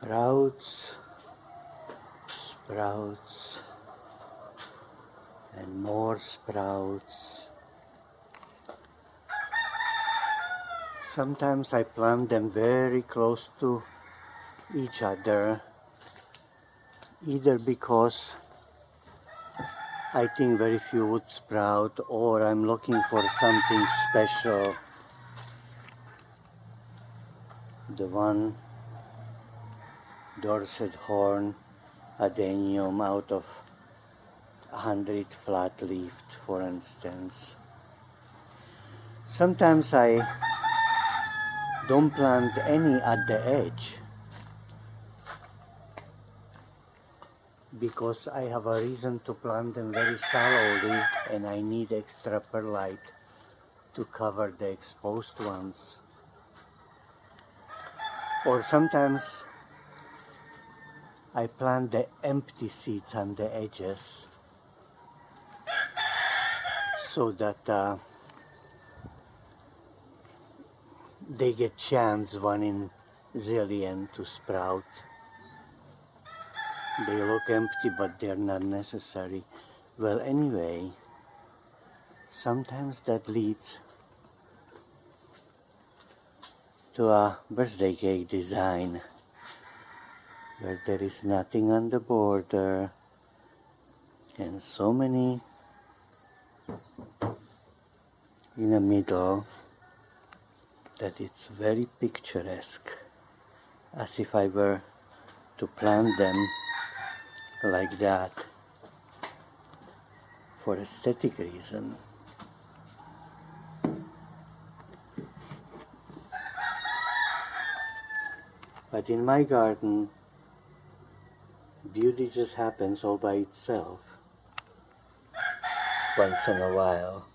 Sprouts, sprouts, and more sprouts. Sometimes I plant them very close to each other, either because I think very few would sprout, or I'm looking for something special. The one Dorset horn Adenium out of 100 flat-leafed, for instance. Sometimes I don't plant any at the edge because I have a reason to plant them very shallowly and I need extra perlite to cover the exposed ones. Or sometimes I plant the empty seeds on the edges so that they get chance 1 in zillion to sprout. They look empty, but they're not necessary. Well, anyway, sometimes that leads to a birthday cake design where there is nothing on the border and so many in the middle that it's very picturesque, as if I were to plant them like that for aesthetic reason. But in my garden, beauty just happens all by itself once in a while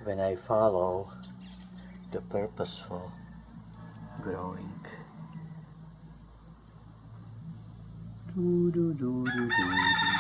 when I follow the purposeful growing. Do, do, do, do, do, do.